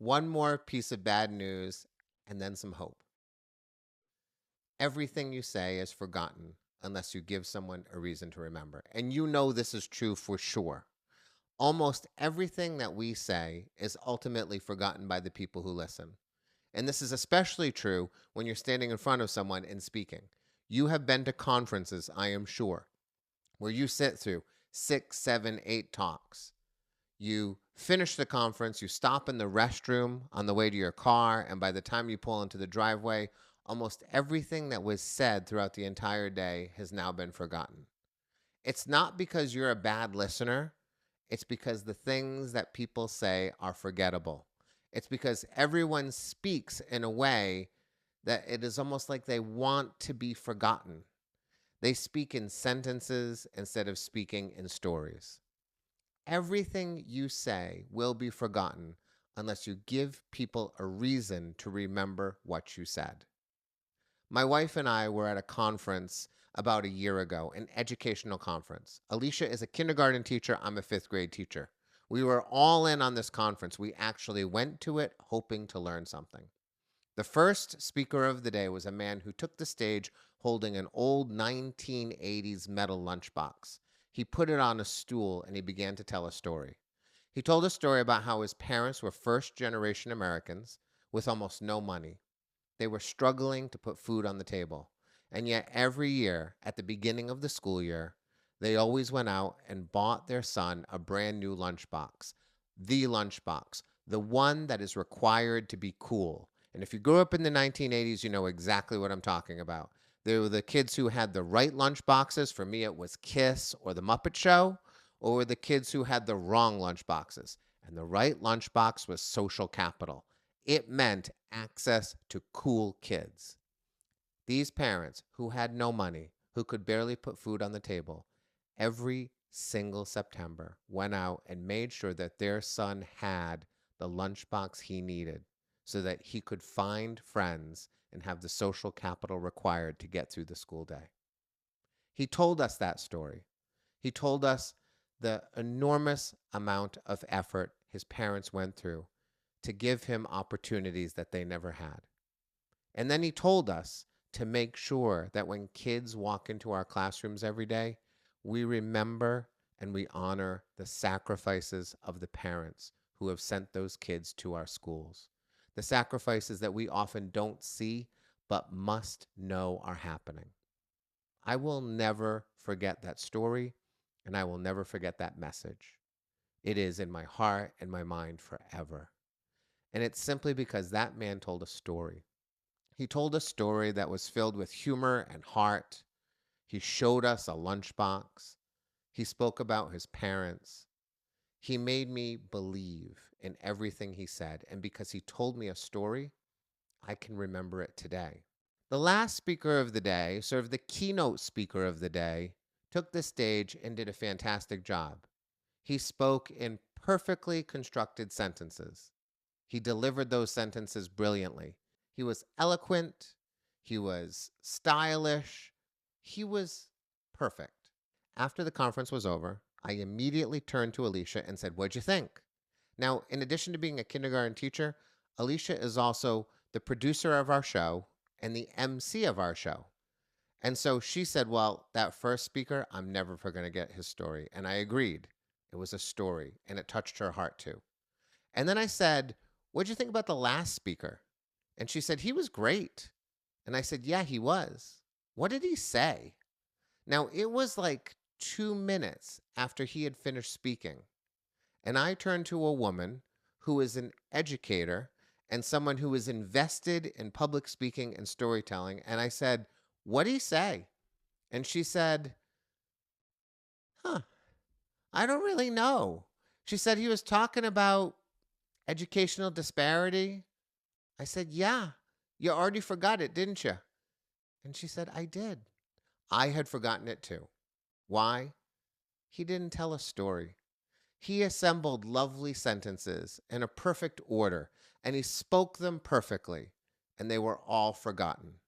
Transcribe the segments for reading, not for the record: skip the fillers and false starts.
One more piece of bad news and then some hope. Everything you say is forgotten unless you give someone a reason to remember. And you know this is true for sure. Almost everything that we say is ultimately forgotten by the people who listen. And this is especially true when you're standing in front of someone and speaking. You have been to conferences, I am sure, where you sit through 6, 7, 8 talks. You finish the conference, you stop in the restroom on the way to your car, and by the time you pull into the driveway, almost everything that was said throughout the entire day has now been forgotten. It's not because you're a bad listener, it's because the things that people say are forgettable. It's because everyone speaks in a way that it is almost like they want to be forgotten. They speak in sentences instead of speaking in stories. Everything you say will be forgotten unless you give people a reason to remember what you said. My wife and I were at a conference about a year ago, an educational conference. Alicia is a kindergarten teacher, I'm a fifth grade teacher. We were all in on this conference. We actually went to it hoping to learn something. The first speaker of the day was a man who took the stage holding an old 1980s metal lunchbox. He put it on a stool and he began to tell a story. He told a story about how his parents were first generation Americans with almost no money. They were struggling to put food on the table. And yet, every year at the beginning of the school year, they always went out and bought their son a brand new lunchbox. The lunchbox, the one that is required to be cool. And if you grew up in the 1980s, you know exactly what I'm talking about. They were the kids who had the right lunchboxes. For me, it was Kiss or The Muppet Show, or the kids who had the wrong lunchboxes. And the right lunchbox was social capital. It meant access to cool kids. These parents who had no money, who could barely put food on the table, every single September went out and made sure that their son had the lunchbox he needed so that he could find friends and have the social capital required to get through the school day. He told us that story. He told us the enormous amount of effort his parents went through to give him opportunities that they never had. And then he told us to make sure that when kids walk into our classrooms every day, we remember and we honor the sacrifices of the parents who have sent those kids to our schools. The sacrifices that we often don't see but must know are happening. I will never forget that story and I will never forget that message. It is in my heart and my mind forever. And it's simply because that man told a story. He told a story that was filled with humor and heart. He showed us a lunchbox. He spoke about his parents. He made me believe in everything he said. And because he told me a story, I can remember it today. The last speaker of the day, sort of the keynote speaker of the day, took the stage and did a fantastic job. He spoke in perfectly constructed sentences. He delivered those sentences brilliantly. He was eloquent. He was stylish. He was perfect. After the conference was over, I immediately turned to Alicia and said, "What'd you think?" Now, in addition to being a kindergarten teacher, Alicia is also the producer of our show and the MC of our show. And so she said, "Well, that first speaker, I'm never going to get his story." And I agreed. It was a story and it touched her heart too. And then I said, "What'd you think about the last speaker?" And she said, "He was great." And I said, "Yeah, he was." "What did he say?" Now, it was like 2 minutes after he had finished speaking. And I turned to a woman who is an educator and someone who is invested in public speaking and storytelling. And I said, "What did he say?" And she said, "Huh, I don't really know." She said he was talking about educational disparity. I said, "Yeah, you already forgot it, didn't you?" And she said, "I did." I had forgotten it too. Why? He didn't tell a story. He assembled lovely sentences in a perfect order, and he spoke them perfectly, and they were all forgotten.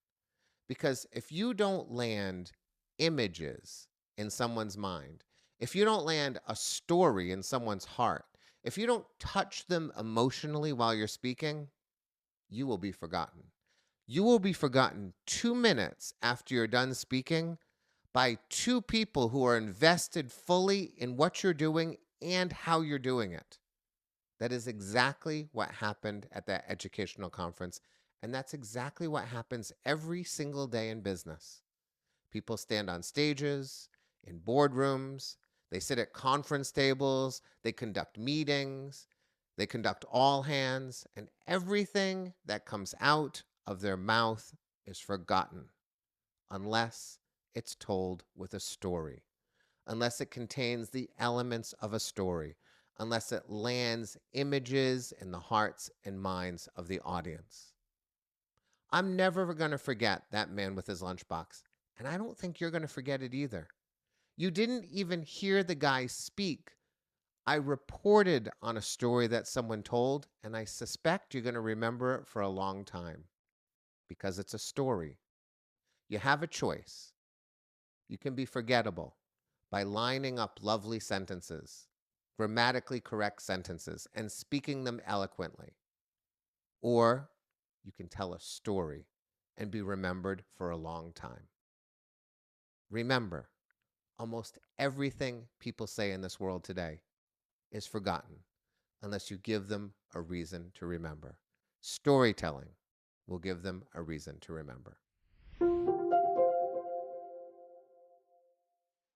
Because if you don't land images in someone's mind, if you don't land a story in someone's heart, If you don't touch them emotionally while you're speaking, you will be forgotten. You will be forgotten 2 minutes after you're done speaking by two people who are invested fully in what you're doing and how you're doing it. That is exactly what happened at that educational conference. And that's exactly what happens every single day in business. People stand on stages, in boardrooms, they sit at conference tables, they conduct meetings, they conduct all hands, and everything that comes out of their mouth is forgotten unless it's told with a story, unless it contains the elements of a story, unless it lands images in the hearts and minds of the audience. I'm never going to forget that man with his lunchbox, and I don't think you're going to forget it either. You didn't even hear the guy speak. I reported on a story that someone told, and I suspect you're going to remember it for a long time because it's a story. You have a choice. You can be forgettable by lining up lovely sentences, grammatically correct sentences, and speaking them eloquently. Or you can tell a story and be remembered for a long time. Remember, almost everything people say in this world today is forgotten unless you give them a reason to remember. Storytelling will give them a reason to remember.